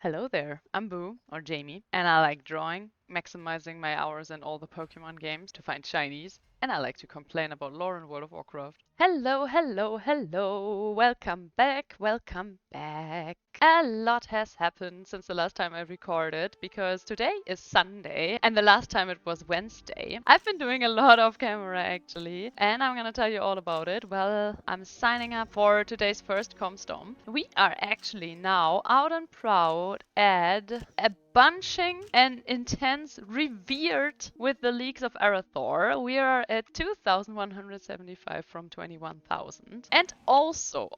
Hello there, I'm Boo, or Jamie, and I like drawing, maximizing my hours in all the Pokemon games to find shinies, and I like to complain about lore in World of Warcraft. Hello, hello, hello! Welcome back, welcome back! A lot has happened since the last time I recorded, because today is Sunday, and the last time it was Wednesday. I've been doing a lot off camera actually, and I'm gonna tell you all about it. Well, I'm signing up for today's first Comstomp. We are actually now out and proud at a bunching and intense revered with the Leagues of Arathor. We are at 2,175 from 21,000. And also,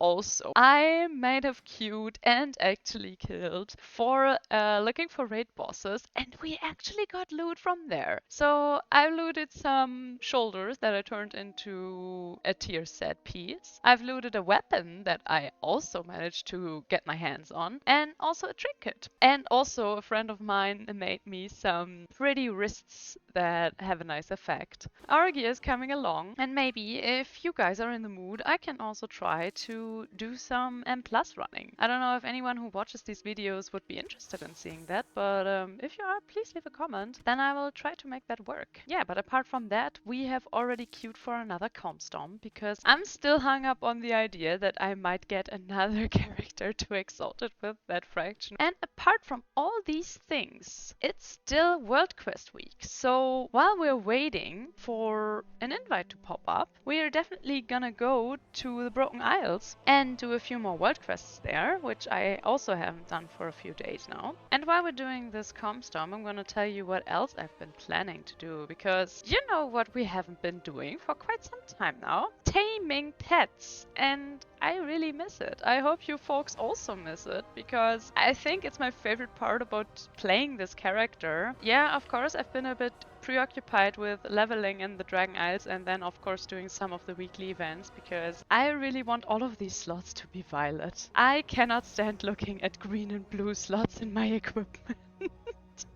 I might have queued and actually killed for looking for raid bosses, and we actually got loot from there. So I looted some shoulders that I turned into a tier set piece. I've looted a weapon that I also managed to get my hands on, and also a trinket. And also a friend of mine made me some pretty wrists that have a nice effect. Our gear is coming along, and maybe if you guys are in the mood, I can also try to do some M+ running. I don't know if anyone who watches these videos would be interested in seeing that, but if you are, please leave a comment, then I will try to make that work. Yeah, but apart from that, we have already queued for another Comstomp, because I'm still hung up on the idea that I might get another character to Exalted with that fraction. And apart from all these things, it's still World Quest week. So while we're waiting for an invite to pop up, we are definitely gonna go to the Broken Isles and do a few more World Quests there, which I also haven't done for a few days now. And while we're doing this Comstomp, I'm gonna tell you what else I've been planning to do, because you know what we haven't been doing for quite some time now? Taming pets. And I really miss it. I hope you folks also miss it, because I think it's my favorite part about playing this character. Yeah, of course, I've been a bit preoccupied with leveling in the Dragon Isles, and then of course doing some of the weekly events, because I really want all of these slots to be violet. I cannot stand looking at green and blue slots in my equipment.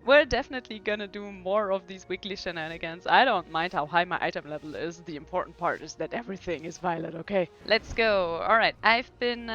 We're definitely gonna do more of these weekly shenanigans. I don't mind how high my item level is. The important part is that everything is violet, okay? Let's go. Alright, I've been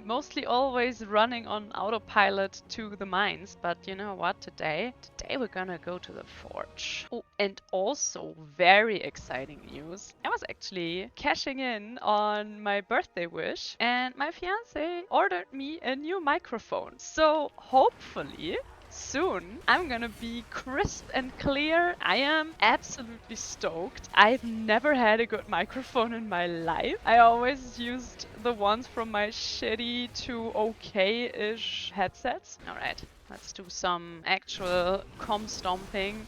mostly always running on autopilot to the mines, but you know what? Today we're gonna go to the forge. Oh, and also very exciting news. I was actually cashing in on my birthday wish, and my fiance ordered me a new microphone. So hopefully soon I'm gonna be crisp and clear. I am absolutely stoked. I've never had a good microphone in my life. I always used the ones from my shitty to okay-ish headsets. Alright, let's do some actual stomping.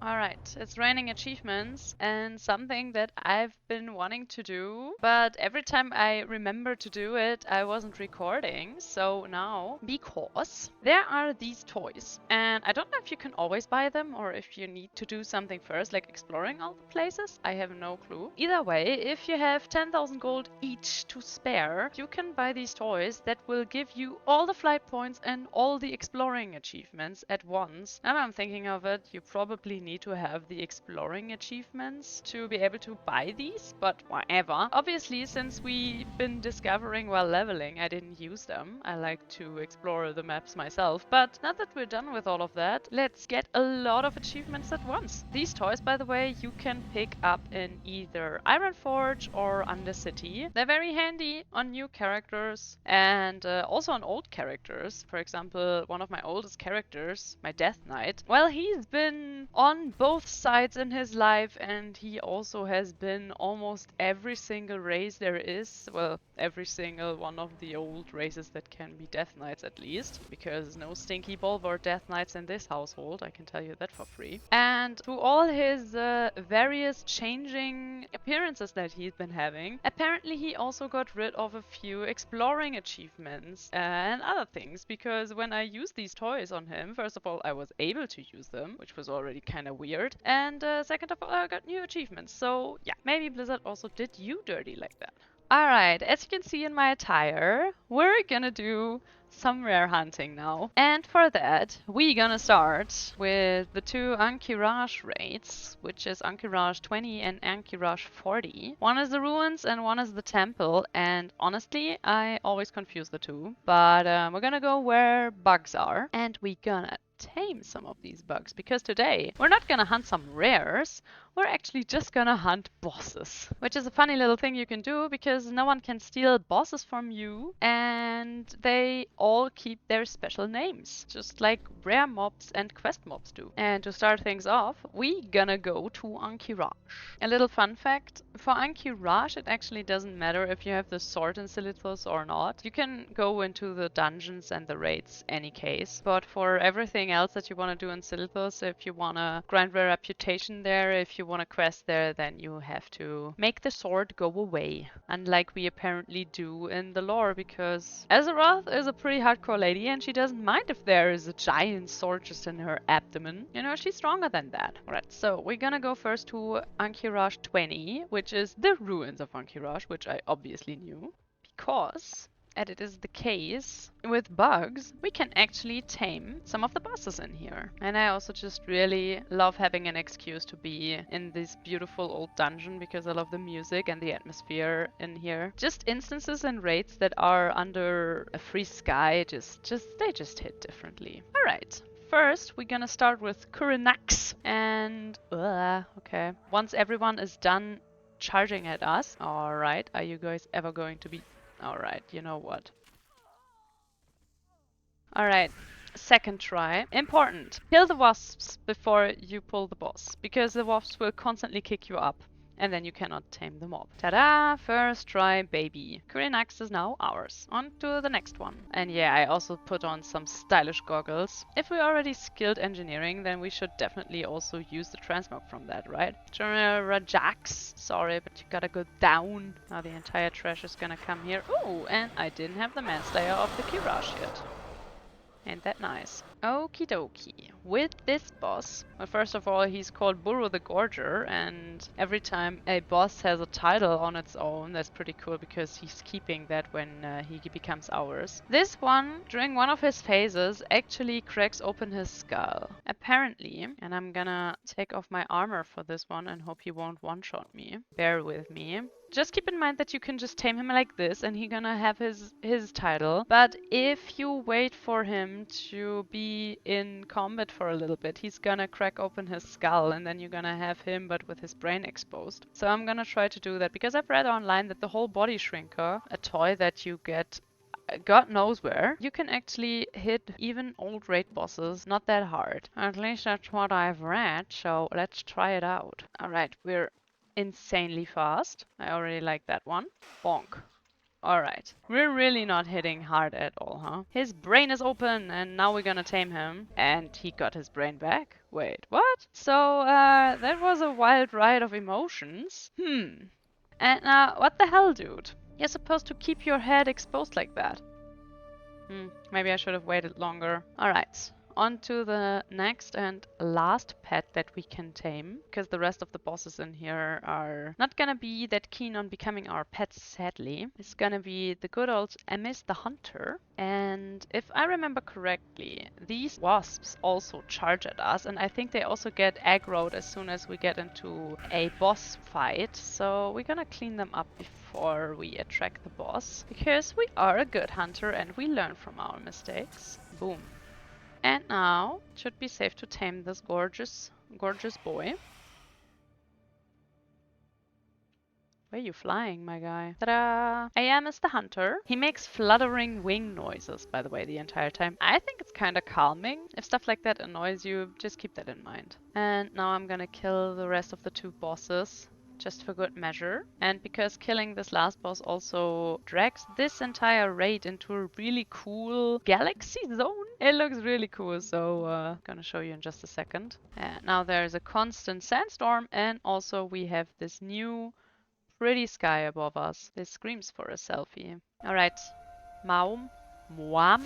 Alright, it's raining achievements, and something that I've been wanting to do, but every time I remember to do it, I wasn't recording. So now, because there are these toys, and I don't know if you can always buy them or if you need to do something first, like exploring all the places. I have no clue. Either way, if you have 10,000 gold each to spare, you can buy these toys that will give you all the flight points and all the exploring achievements at once. Now I'm thinking of it, you probably need to have the exploring achievements to be able to buy these, but whatever. Obviously, since we've been discovering while leveling, I didn't use them. I like to explore the maps myself, but now that we're done with all of that, let's get a lot of achievements at once. These toys, by the way, you can pick up in either Ironforge or Undercity. They're very handy on new characters and also on old characters. For example, one of my oldest characters, my Death Knight, well, he's been on both sides in his life, and he also has been almost every single race there is. Well, every single one of the old races that can be Death Knights at least, because no stinky Bulwark Death Knights in this household, I can tell you that for free. And through all his various changing appearances that he's been having, apparently he also got rid of a few exploring achievements and other things, because when I used these toys on him, first of all, I was able to use them, which was already kind of weird, and second of all, I got new achievements. So yeah, maybe Blizzard also did you dirty like that. Alright, as you can see in my attire, we're gonna do some rare hunting now. And for that, we're gonna start with the two Ahn'Qiraj raids, which is Ahn'Qiraj 20 and Ahn'Qiraj 40. One is the ruins and one is the temple, and honestly, I always confuse the two. But we're gonna go where bugs are, and we're gonna tame some of these bugs, because today we're not gonna hunt some rares, we're actually just gonna hunt bosses, which is a funny little thing you can do because no one can steal bosses from you and they all keep their special names, just like rare mobs and quest mobs do. And to start things off, we gonna go to Ahn'Qiraj. A little fun fact, for Ahn'Qiraj it actually doesn't matter if you have the sword in Silithos or not. You can go into the dungeons and the raids any case, but for everything else that you want to do in Silithos, if you want to grind rare reputation there, if you want to quest there, then you have to make the sword go away, unlike we apparently do in the lore, because Azeroth is a pretty hardcore lady and she doesn't mind if there is a giant sword just in her abdomen. You know, she's stronger than that. Alright, so we're gonna go first to Ahn'Qiraj 20, which is the ruins of Ahn'Qiraj, which I obviously knew, because as it is the case with bugs, we can actually tame some of the bosses in here. And I also just really love having an excuse to be in this beautiful old dungeon because I love the music and the atmosphere in here. Just instances and raids that are under a free sky, they just hit differently. Alright. First, we're gonna start with Kurinax. And okay. Once everyone is done charging at us. Alright, are you guys ever going to be... Alright, you know what. Alright, second try. Important. Kill the wasps before you pull the boss, because the wasps will constantly kick you up, and then you cannot tame the mob. Ta-da! First try, baby. Kurinax is now ours. On to the next one. And yeah, I also put on some stylish goggles. If we're already skilled engineering, then we should definitely also use the transmog from that, right? Rajax. Sorry, but you gotta go down. Now the entire trash is gonna come here. Ooh, and I didn't have the Manslayer of the Qiraj yet. Ain't that nice? Okie dokie. With this boss, well, first of all, he's called Burro the Gorger, and every time a boss has a title on its own, that's pretty cool because he's keeping that when he becomes ours. This one, during one of his phases, actually cracks open his skull. Apparently, and I'm gonna take off my armor for this one and hope he won't one-shot me. Bear with me. Just keep in mind that you can just tame him like this and he's gonna have his title. But if you wait for him to be in combat for a little bit, he's gonna crack open his skull and then you're gonna have him but with his brain exposed. So I'm gonna try to do that because I've read online that the whole body shrinker, a toy that you get God knows where, you can actually hit even old raid bosses not that hard. At least that's what I've read, so let's try it out. Alright, we're insanely fast. I already like that one. Bonk. Alright. We're really not hitting hard at all, huh? His brain is open and now we're gonna tame him. And he got his brain back? Wait, what? So, that was a wild ride of emotions. And what the hell, dude? You're supposed to keep your head exposed like that. Maybe I should have waited longer. Alright. On to the next and last pet that we can tame, because the rest of the bosses in here are not gonna be that keen on becoming our pets, sadly. It's gonna be the good old Emis the Hunter. And if I remember correctly, these wasps also charge at us, and I think they also get aggroed as soon as we get into a boss fight. So we're gonna clean them up before we attract the boss, because we are a good hunter and we learn from our mistakes. Boom. And now, it should be safe to tame this gorgeous boy. Where are you flying, my guy? Ta-da! I am as the hunter. He makes fluttering wing noises, by the way, the entire time. I think it's kind of calming. If stuff like that annoys you, just keep that in mind. And now I'm gonna kill the rest of the two bosses, just for good measure. And because killing this last boss also drags this entire raid into a really cool galaxy zone. It looks really cool, so gonna show you in just a second. Now there's a constant sandstorm, and also we have this new pretty sky above us. This screams for a selfie. Alright, Maum, Muam.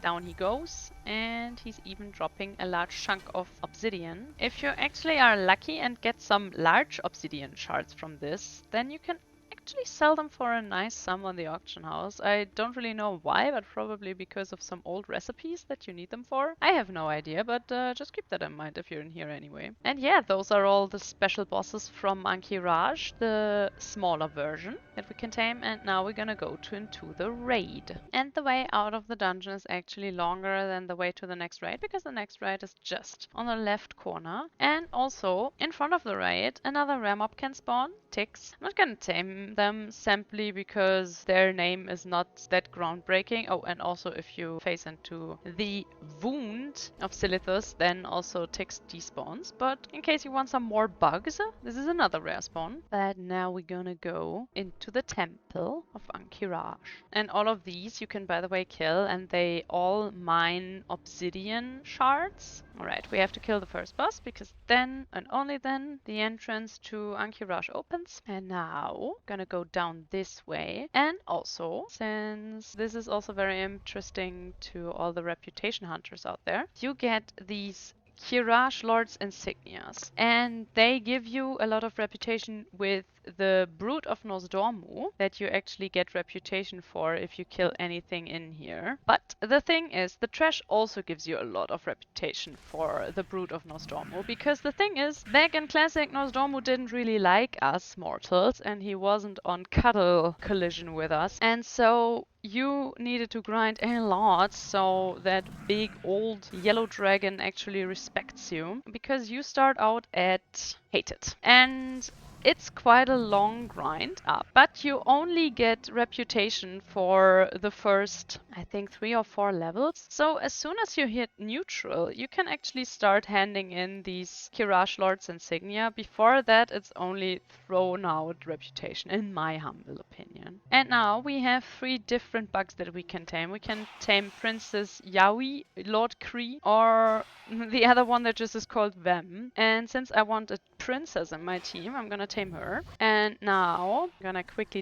Down he goes, and he's even dropping a large chunk of obsidian. If you actually are lucky and get some large obsidian shards from this, then you can actually sell them for a nice sum on the auction house. I don't really know why, but probably because of some old recipes that you need them for. I have no idea, but just keep that in mind if you're in here anyway. And yeah, those are all the special bosses from Ahn'Qiraj, the smaller version that we can tame. And now we're gonna go into the raid. And the way out of the dungeon is actually longer than the way to the next raid, because the next raid is just on the left corner. And also, in front of the raid, another rare mob can spawn, ticks. I'm not gonna tame them simply because their name is not that groundbreaking. Oh, and also if you face into the wound of Silithus, then also ticks despawns. But in case you want some more bugs, this is another rare spawn. But now we're gonna go into the temple of Ahn'Qiraj. And all of these you can, by the way, kill, and they all mine obsidian shards. Alright, we have to kill the first boss, because then, and only then, the entrance to Ahn'Qiraj opens. And now, gonna go down this way. And also, since this is also very interesting to all the reputation hunters out there, you get these Qiraj Lord's insignias, and they give you a lot of reputation with the Brood of Nosdormu that you actually get reputation for if you kill anything in here. But the thing is, the trash also gives you a lot of reputation for the Brood of Nosdormu, because the thing is, back in Classic, Nosdormu didn't really like us mortals, and he wasn't on cuddle collision with us, and so you needed to grind a lot so that big old yellow dragon actually respects you, because you start out at hated. And it's quite a long grind up, but you only get reputation for the first, I think, 3 or 4 levels. So as soon as you hit neutral, you can actually start handing in these Qiraj Lord's insignia. Before that, it's only thrown out reputation, in my humble opinion. And now we have 3 different bugs that we can tame. We can tame Princess Yaoi, Lord Kree, or the other one that just is called Vem. And since I want a princess in my team, I'm gonna tame her. And now I'm gonna quickly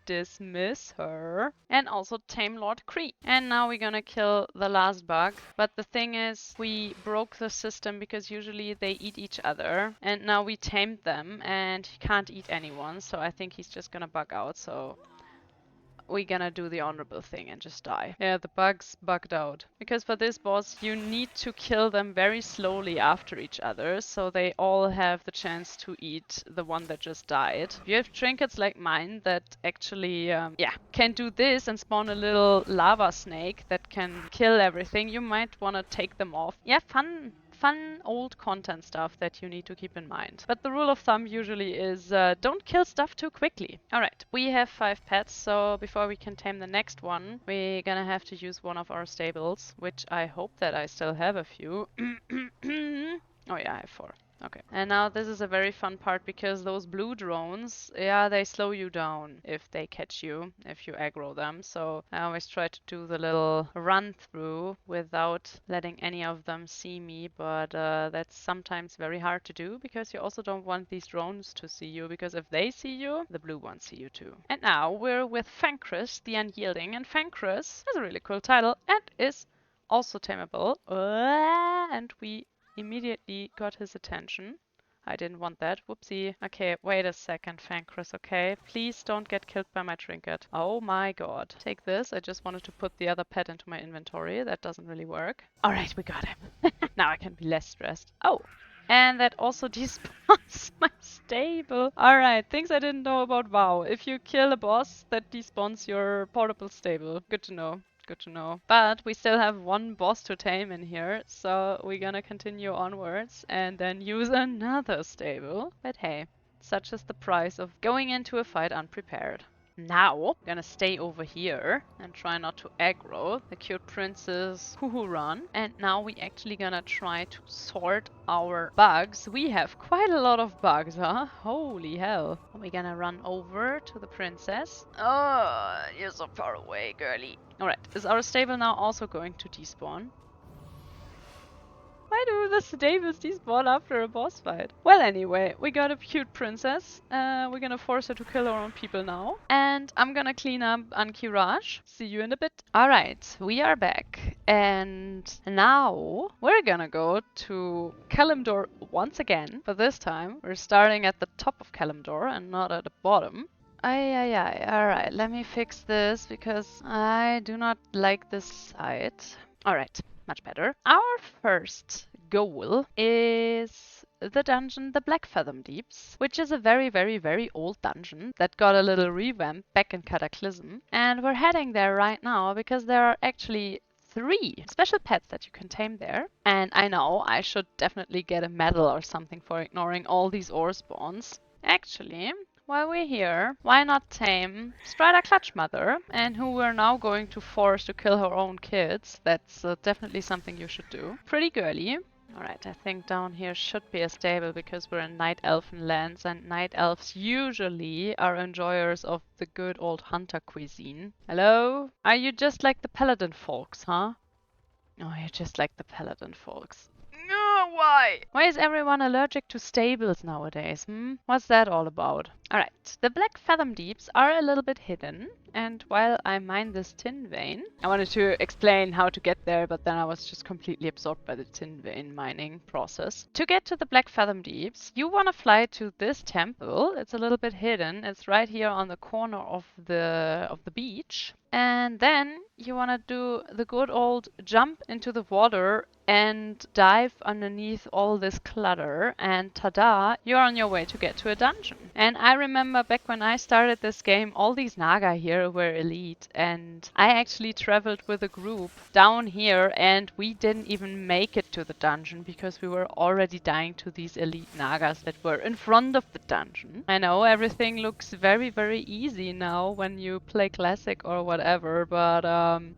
dismiss her and also tame Lord Kree. And now we're gonna kill the last bug. But the thing is, we broke the system because usually they eat each other, and now we tamed them and he can't eat anyone, so I think he's just gonna bug out. So we're gonna do the honorable thing and just die. Yeah, the bugs bugged out. Because for this boss, you need to kill them very slowly after each other, so they all have the chance to eat the one that just died. If you have trinkets like mine that actually, can do this and spawn a little lava snake that can kill everything, you might want to take them off. Yeah, fun old content stuff that you need to keep in mind. But the rule of thumb usually is don't kill stuff too quickly. Alright, we have 5 pets, so before we can tame the next one, we're gonna have to use one of our stables, which I hope that I still have a few. Oh yeah, I have 4. Okay. And now this is a very fun part, because those blue drones, yeah, they slow you down if they catch you, if you aggro them. So I always try to do the little run through without letting any of them see me, but that's sometimes very hard to do, because you also don't want these drones to see you, because if they see you, the blue ones see you too. And now we're with Ahn'Qiraj, the Unyielding, and Ahn'Qiraj has a really cool title and is also tameable. And we immediately got his attention. I didn't want that. Whoopsie. Okay, wait a second, Ahn'Qiraj, okay? Please don't get killed by my trinket. Oh my god. Take this. I just wanted to put the other pet into my inventory. That doesn't really work. Alright, we got him. Now I can be less stressed. Oh, and that also despawns my stable. Alright, things I didn't know about WoW. If you kill a boss, that despawns your portable stable. Good to know. Good to know. But we still have 1 boss to tame in here, so we're gonna continue onwards and then use another stable. But hey, such is the price of going into a fight unprepared. Now, gonna stay over here and try not to aggro the cute princess Huhuran. And now we actually gonna try to sort our bugs. We have quite a lot of bugs, huh? Holy hell. We're gonna run over to the princess. Oh, you're so far away, girly. Alright, is our stable now also going to despawn? Why Why do the stables despawn after a boss fight? Well, anyway, we got a cute princess. We're gonna force her to kill her own people now. And I'm gonna clean up Ahn'Qiraj. See you in a bit. Alright, we are back. And now we're gonna go to Kalimdor once again. But this time, we're starting at the top of Kalimdor and not at the bottom. Alright, let me fix this because I do not like this site. Alright, much better. Our first goal is the dungeon, the Blackfathom Deeps, which is a very, very, very old dungeon that got a little revamp back in Cataclysm. And we're heading there right now because there are actually 3 special pets that you can tame there. And I know I should definitely get a medal or something for ignoring all these ore spawns. Actually, while we're here, why not tame Strider Clutchmother, and who we're now going to force to kill her own kids. That's definitely something you should do. Pretty girly. Alright, I think down here should be a stable because we're in Night Elfin lands, and Night Elves usually are enjoyers of the good old hunter cuisine. Hello? Are you just like the Paladin folks, huh? Oh, you're just like the Paladin folks. Why? Why is everyone allergic to stables nowadays, What's that all about? Alright, the Blackfathom Deeps are a little bit hidden, and while I mine this tin vein, I wanted to explain how to get there, but then I was just completely absorbed by the tin vein mining process. To get to the Blackfathom Deeps, you want to fly to this temple. It's a little bit hidden. It's right here on the corner of the beach. And then you want to do the good old jump into the water and dive underneath all this clutter, and tada, you're on your way to get to a dungeon. And I remember back when I started this game, all these Naga here were elite, and I actually traveled with a group down here, and we didn't even make it to the dungeon because we were already dying to these elite Nagas that were in front of the dungeon. I know everything looks very, very easy now when you play Classic or whatever, but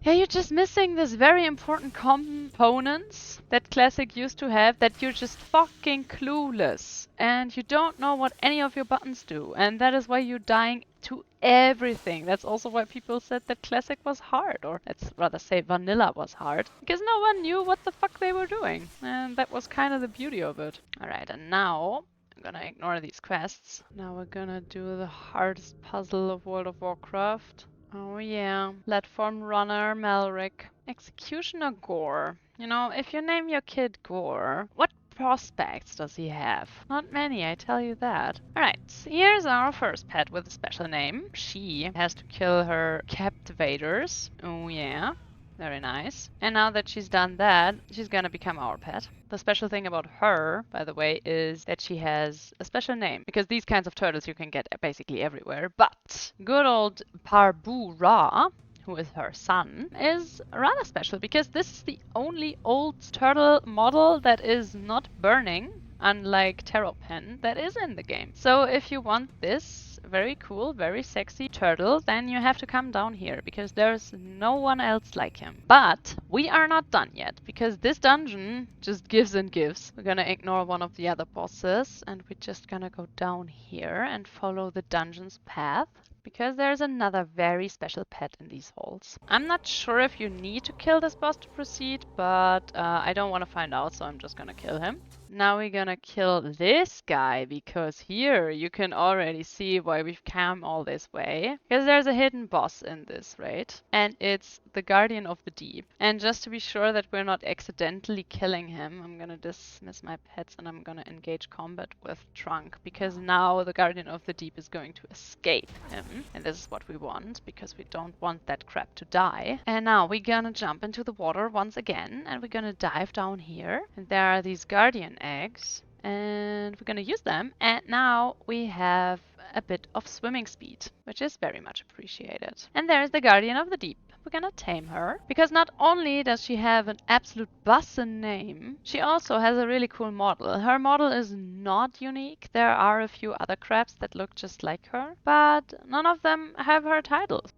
yeah, you're just missing this very important components that Classic used to have, that you're just fucking clueless and you don't know what any of your buttons do, and that is why you're dying to everything. That's also why people said that Classic was hard, or let's rather say vanilla was hard, because no one knew what the fuck they were doing, and that was kind of the beauty of it. Alright, and now I'm gonna ignore these quests. Now we're gonna do the hardest puzzle of World of Warcraft. Oh yeah, Platform Runner Malric. Executioner Gore. You know, if you name your kid Gore, what prospects does he have? Not many, I tell you that. Alright, here's our first pet with a special name. She has to kill her captivators. Oh yeah. Very nice. And now that she's done that, she's gonna become our pet. The special thing about her, by the way, is that she has a special name, because these kinds of turtles you can get basically everywhere. But good old Parbu Ra, who is her son, is rather special because this is the only old turtle model that is not burning, unlike Terrapen, that is in the game. So if you want this very cool, very sexy turtle, then you have to come down here because there's no one else like him. But we are not done yet because this dungeon just gives and gives. We're gonna ignore one of the other bosses and we're just gonna go down here and follow the dungeon's path, because there's another very special pet in these halls. I'm not sure if you need to kill this boss to proceed, but I don't want to find out, so I'm just gonna kill him. Now we're gonna kill this guy, because here you can already see why we've come all this way. Because there's a hidden boss in this raid, and it's the Guardian of the Deep. And just to be sure that we're not accidentally killing him, I'm gonna dismiss my pets and I'm gonna engage combat with Trunk, because now the Guardian of the Deep is going to escape him. And this is what we want, because we don't want that crap to die. And now we're gonna jump into the water once again, and we're gonna dive down here. And there are these Guardian eggs, and we're gonna use them. And now we have a bit of swimming speed, which is very much appreciated. And there's the Guardian of the Deep. We're gonna tame her, because not only does she have an absolute bussin' name, she also has a really cool model. Her model is not unique. There are a few other crabs that look just like her, but none of them have her titles.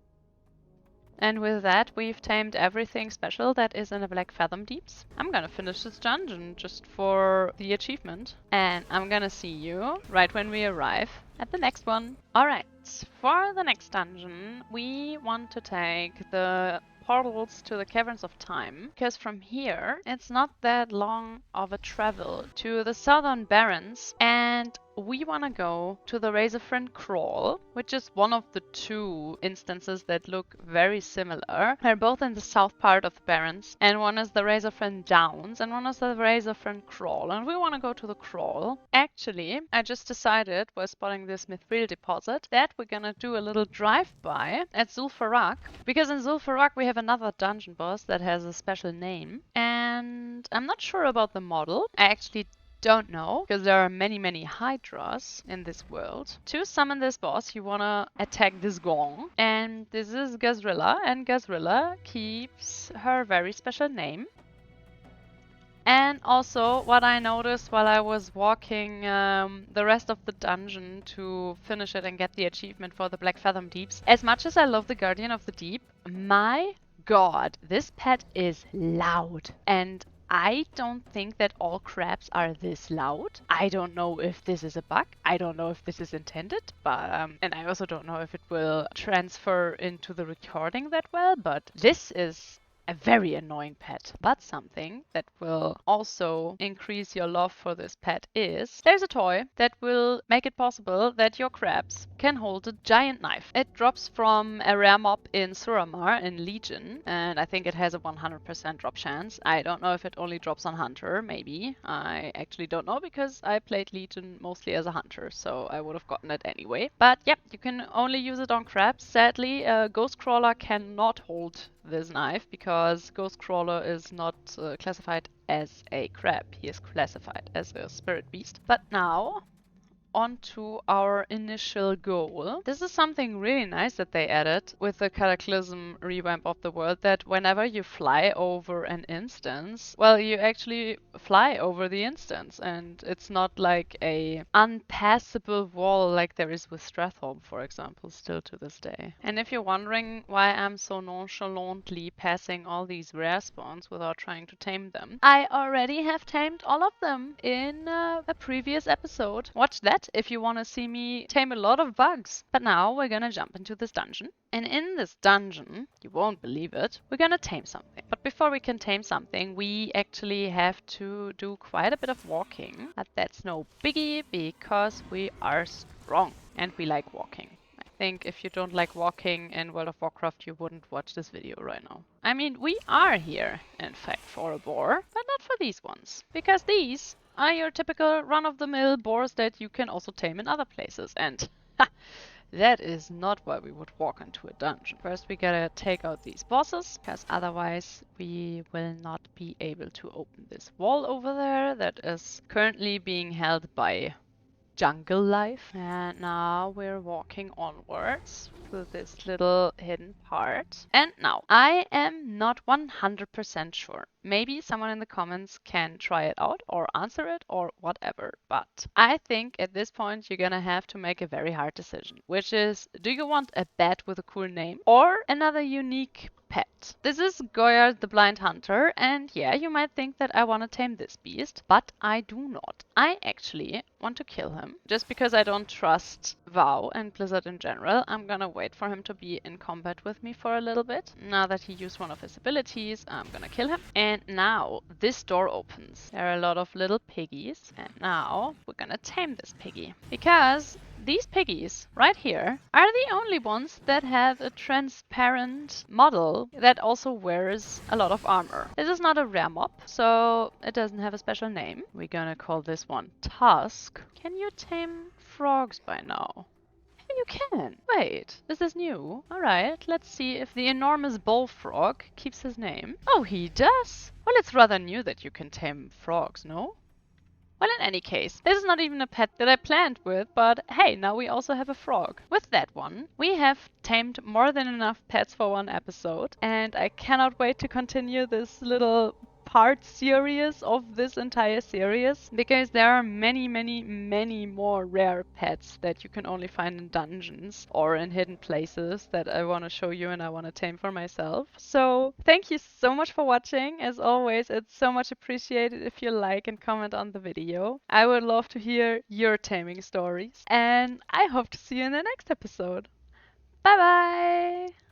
And with that, we've tamed everything special that is in the Blackfathom Deeps. I'm gonna finish this dungeon just for the achievement. And I'm gonna see you right when we arrive at the next one. Alright, for the next dungeon, we want to take the portals to the Caverns of Time, because from here it's not that long of a travel to the Southern Barrens, and we want to go to the Razorfen Crawl, which is one of the two instances that look very similar. They're both in the south part of the Barrens, and one is the Razorfen Downs and one is the Razorfen Crawl, and we want to go to the Crawl. Actually, I just decided while spotting this mithril deposit that we're gonna do a little drive-by at Zul'farrak, because in Zul'farrak we have another dungeon boss that has a special name, and I'm not sure about the model. I actually don't know, because there are many hydras in this world. To summon this boss, you wanna attack this gong, and this is Gazrilla, and Gazrilla keeps her very special name. And also, what I noticed while I was walking the rest of the dungeon to finish it and get the achievement for the Blackfathom Deeps, as much as I love the Guardian of the Deep, my god, this pet is loud. And I don't think that all crabs are this loud. I don't know if this is a bug. I don't know if this is intended, but and I also don't know if it will transfer into the recording that well, but this is a very annoying pet. But something that will also increase your love for this pet is there's a toy that will make it possible that your crabs can hold a giant knife. It drops from a rare mob in Suramar in Legion, and I think it has a 100% drop chance. I don't know if it only drops on Hunter, maybe. I actually don't know because I played Legion mostly as a Hunter, so I would have gotten it anyway. But yep, you can only use it on crabs. Sadly, Ghost Crawler cannot hold this knife because Ghost Crawler is not classified as a crab. He is classified as a spirit beast. But now, on to our initial goal. This is something really nice that they added with the Cataclysm revamp of the world, that whenever you fly over an instance, well, you actually fly over the instance, and it's not like a unpassable wall like there is with Stratholme, for example, still to this day. And if you're wondering why I'm so nonchalantly passing all these rare spawns without trying to tame them, I already have tamed all of them in a previous episode. Watch that if you want to see me tame a lot of bugs. But now we're gonna jump into this dungeon. And in this dungeon, you won't believe it, we're gonna tame something. But before we can tame something, we actually have to do quite a bit of walking. But that's no biggie because we are strong and we like walking. I think if you don't like walking in World of Warcraft, you wouldn't watch this video right now. I mean, we are here, in fact, for a boar, but not for these ones. Because these are your typical run-of-the-mill boars that you can also tame in other places. And that is not why we would walk into a dungeon. First we gotta take out these bosses, because otherwise we will not be able to open this wall over there that is currently being held by jungle life. And now we're walking onwards through this little hidden part. And now, I am not 100% sure. Maybe someone in the comments can try it out or answer it or whatever. But I think at this point you're gonna have to make a very hard decision, which is, do you want a bat with a cool name or another unique pet? This is Goyard the Blind Hunter, and yeah, you might think that I want to tame this beast, but I do not. I actually want to kill him, just because I don't trust WoW and Blizzard in general. I'm gonna wait for him to be in combat with me for a little bit. Now that he used one of his abilities, I'm gonna kill him. And now this door opens. There are a lot of little piggies, and now we're gonna tame this piggy, because these piggies right here are the only ones that have a transparent model that also wears a lot of armor. This is not a rare mob, so it doesn't have a special name. We're gonna call this one Tusk. Can you tame frogs by now? You can. Wait, is this new? Alright, let's see if the enormous bullfrog keeps his name. Oh, he does! Well, it's rather new that you can tame frogs, no? Well, in any case, this is not even a pet that I planned with, but hey, now we also have a frog. With that one, we have tamed more than enough pets for one episode, and I cannot wait to continue this little part series of this entire series, because there are many more rare pets that you can only find in dungeons or in hidden places that I want to show you and I want to tame for myself. So thank you so much for watching. As always, it's so much appreciated if you like and comment on the video. I would love to hear your taming stories, and I hope to see you in the next episode. Bye bye!